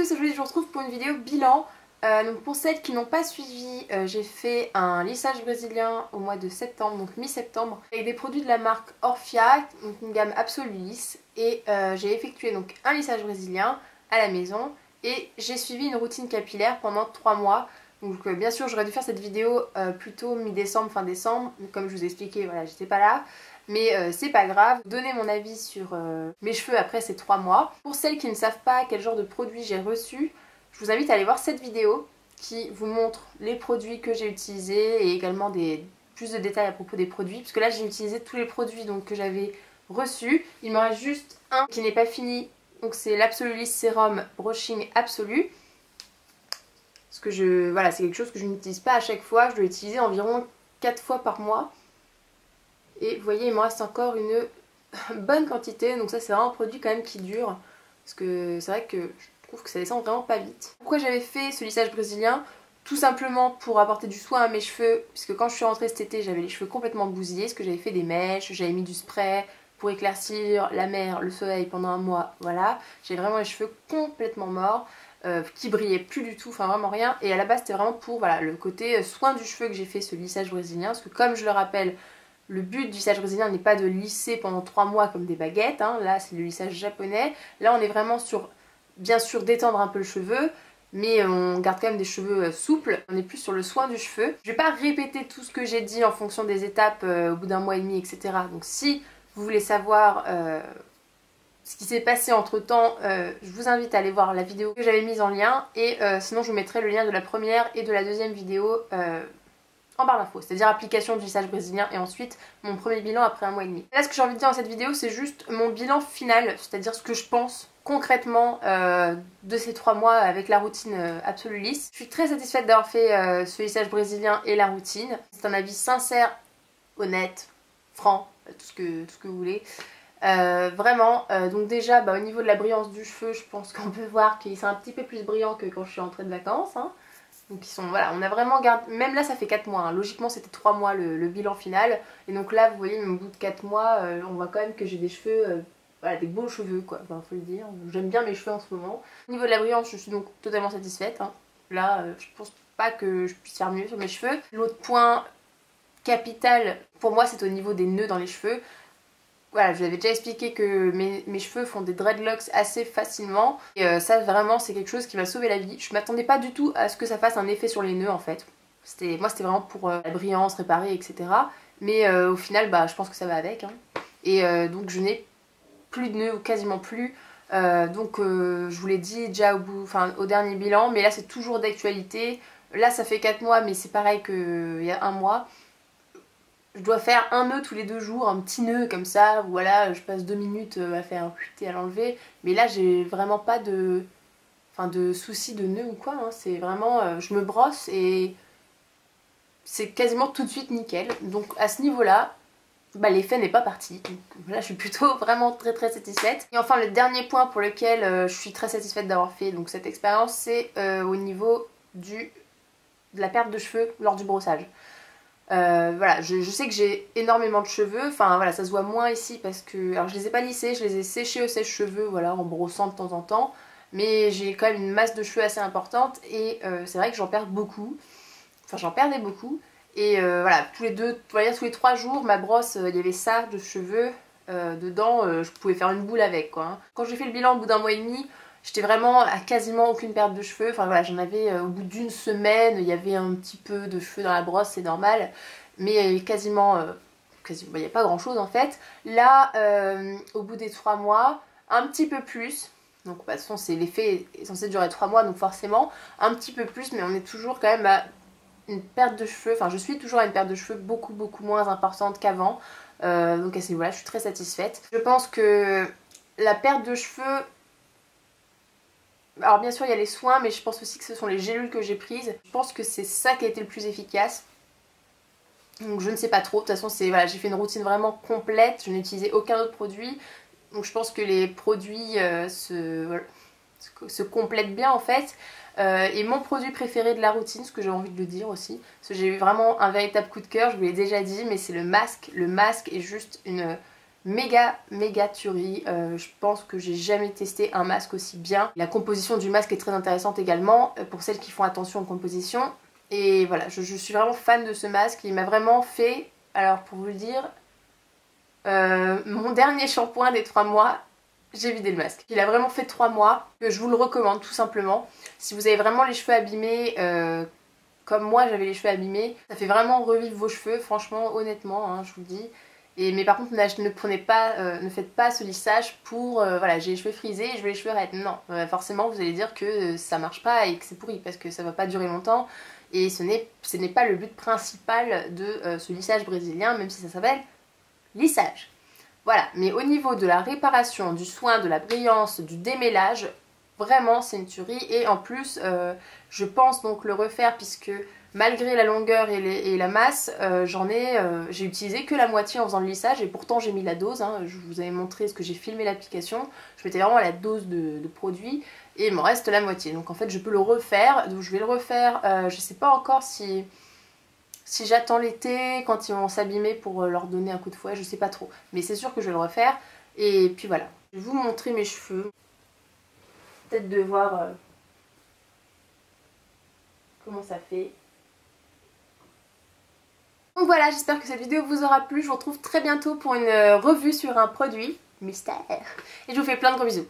tous, aujourd'hui je vous retrouve pour une vidéo bilan. Donc pour celles qui n'ont pas suivi, j'ai fait un lissage brésilien au mois de septembre, donc mi-septembre, avec des produits de la marque Orfia, donc une gamme Absolu Lisse. Et j'ai effectué donc un lissage brésilien à la maison et j'ai suivi une routine capillaire pendant 3 mois. Donc bien sûr j'aurais dû faire cette vidéo plutôt mi-décembre, fin décembre, comme je vous ai expliqué, voilà, j'étais pas là. Mais c'est pas grave, donner mon avis sur mes cheveux après ces 3 mois. Pour celles qui ne savent pas quel genre de produit j'ai reçu, je vous invite à aller voir cette vidéo qui vous montre les produits que j'ai utilisés et également plus de détails à propos des produits. Parce que là j'ai utilisé tous les produits donc, que j'avais reçus. Il m'en reste juste un qui n'est pas fini, donc c'est l'Absolu Lisse Sérum Brushing Absolu. Parce que voilà, c'est quelque chose que je n'utilise pas à chaque fois, je dois l'utiliser environ 4 fois par mois. Et vous voyez, il me reste encore une bonne quantité, donc ça c'est vraiment un produit quand même qui dure. Parce que c'est vrai que je trouve que ça descend vraiment pas vite. Pourquoi j'avais fait ce lissage brésilien? Tout simplement pour apporter du soin à mes cheveux, puisque quand je suis rentrée cet été, j'avais les cheveux complètement bousillés, parce que j'avais fait des mèches, j'avais mis du spray pour éclaircir la mer, le soleil pendant un mois, voilà. J'avais vraiment les cheveux complètement morts, qui brillaient plus du tout, enfin vraiment rien. Et à la base c'était vraiment pour voilà, le côté soin du cheveu que j'ai fait ce lissage brésilien, parce que comme je le rappelle, le but du lissage brésilien n'est pas de lisser pendant 3 mois comme des baguettes, hein. Là c'est le lissage japonais. Là on est vraiment sur, bien sûr, détendre un peu le cheveu, mais on garde quand même des cheveux souples. On est plus sur le soin du cheveu. Je vais pas répéter tout ce que j'ai dit en fonction des étapes au bout d'un mois et demi, etc. Donc si vous voulez savoir ce qui s'est passé entre temps, je vous invite à aller voir la vidéo que j'avais mise en lien. Et sinon je vous mettrai le lien de la première et de la deuxième vidéo en barre d'infos, c'est-à-dire application du lissage brésilien et ensuite mon premier bilan après un mois et demi. Là ce que j'ai envie de dire dans cette vidéo c'est juste mon bilan final, c'est-à-dire ce que je pense concrètement de ces 3 mois avec la routine Absolu Lisse. Je suis très satisfaite d'avoir fait ce lissage brésilien et la routine. C'est un avis sincère, honnête, franc, tout ce que vous voulez. Vraiment, donc déjà au niveau de la brillance du cheveu, je pense qu'on peut voir qu'il est un petit peu plus brillant que quand je suis rentrée de vacances, hein. Donc ils sont, voilà, on a vraiment gardé, même là ça fait 4 mois, hein. Logiquement c'était 3 mois le bilan final. Et donc là vous voyez, même au bout de 4 mois, on voit quand même que j'ai des cheveux, voilà, des beaux cheveux quoi, enfin, faut le dire. J'aime bien mes cheveux en ce moment. Au niveau de la brillance, je suis donc totalement satisfaite, hein. Là je pense pas que je puisse faire mieux sur mes cheveux. L'autre point capital pour moi c'est au niveau des nœuds dans les cheveux. Voilà, je vous avais déjà expliqué que mes cheveux font des dreadlocks assez facilement. Et ça vraiment c'est quelque chose qui m'a sauvé la vie. Je m'attendais pas du tout à ce que ça fasse un effet sur les nœuds en fait. Moi c'était vraiment pour la brillance, réparer, etc. Mais au final je pense que ça va avec, hein. Et donc je n'ai plus de nœuds, ou quasiment plus. Donc je vous l'ai dit déjà au dernier bilan, mais là c'est toujours d'actualité. Là ça fait 4 mois mais c'est pareil qu'il y a un mois. Je dois faire un nœud tous les 2 jours, un petit nœud comme ça, voilà, je passe 2 minutes à faire un et à l'enlever. Mais là j'ai vraiment pas de soucis de nœud ou quoi, hein. C'est vraiment, je me brosse et c'est quasiment tout de suite nickel. Donc à ce niveau là, l'effet n'est pas parti. Donc là je suis plutôt vraiment très satisfaite. Et enfin le dernier point pour lequel je suis très satisfaite d'avoir fait donc cette expérience, c'est au niveau de la perte de cheveux lors du brossage. Voilà, je sais que j'ai énormément de cheveux, enfin voilà, ça se voit moins ici parce que, alors je les ai pas lissés, je les ai séchés au sèche-cheveux, voilà, en brossant de temps en temps, mais j'ai quand même une masse de cheveux assez importante et c'est vrai que j'en perds beaucoup, enfin j'en perdais beaucoup, et voilà, tous les 3 jours, ma brosse, il y avait ça de cheveux dedans, je pouvais faire une boule avec quoi, hein. Quand j'ai fait le bilan au bout d'un mois et demi, j'étais vraiment à quasiment aucune perte de cheveux. Enfin voilà, j'en avais au bout d'une semaine, il y avait un petit peu de cheveux dans la brosse, c'est normal. Mais quasiment, il n'y a pas grand chose en fait. Là, au bout des 3 mois, un petit peu plus. Donc de toute façon, l'effet est censé durer 3 mois, donc forcément, un petit peu plus. Mais on est toujours quand même à une perte de cheveux. Enfin, je suis toujours à une perte de cheveux beaucoup moins importante qu'avant. Donc à ce niveau-là, je suis très satisfaite. Je pense que la perte de cheveux... Alors bien sûr il y a les soins, mais je pense aussi que ce sont les gélules que j'ai prises. Je pense que c'est ça qui a été le plus efficace. Donc je ne sais pas trop, de toute façon voilà, j'ai fait une routine vraiment complète, je n'ai utilisé aucun autre produit. Donc je pense que les produits se complètent bien en fait. Et mon produit préféré de la routine, ce que j'ai envie de le dire aussi, parce que j'ai eu vraiment un véritable coup de cœur, je vous l'ai déjà dit, mais c'est le masque. Le masque est juste méga tuerie. Je pense que j'ai jamais testé un masque aussi bien. La composition du masque est très intéressante également pour celles qui font attention aux compositions. Et voilà, je suis vraiment fan de ce masque. Il m'a vraiment fait, alors pour vous le dire, mon dernier shampoing des 3 mois, j'ai vidé le masque. Il a vraiment fait 3 mois, que je vous le recommande tout simplement. Si vous avez vraiment les cheveux abîmés, comme moi j'avais les cheveux abîmés, ça fait vraiment revivre vos cheveux, franchement, honnêtement, hein, je vous le dis. Mais par contre, ne prenez pas, ne faites pas ce lissage pour, voilà, j'ai les cheveux frisés et je veux les cheveux raides. Non, forcément vous allez dire que ça marche pas et que c'est pourri parce que ça va pas durer longtemps. Et ce n'est pas le but principal de ce lissage brésilien, même si ça s'appelle lissage. Voilà, mais au niveau de la réparation, du soin, de la brillance, du démêlage, vraiment c'est une tuerie. Et en plus, je pense donc le refaire puisque malgré la longueur et la masse, j'ai utilisé que la moitié en faisant le lissage et pourtant j'ai mis la dose. Hein, je vous avais montré ce que j'ai filmé l'application. Je mettais vraiment la dose de produit et il me reste la moitié. Donc en fait je peux le refaire, donc je vais le refaire. Je sais pas encore si j'attends l'été, quand ils vont s'abîmer pour leur donner un coup de fouet, je sais pas trop. Mais c'est sûr que je vais le refaire. Et puis voilà, je vais vous montrer mes cheveux. Peut-être de voir comment ça fait. Donc voilà, j'espère que cette vidéo vous aura plu. Je vous retrouve très bientôt pour une revue sur un produit mystère. Et je vous fais plein de gros bisous.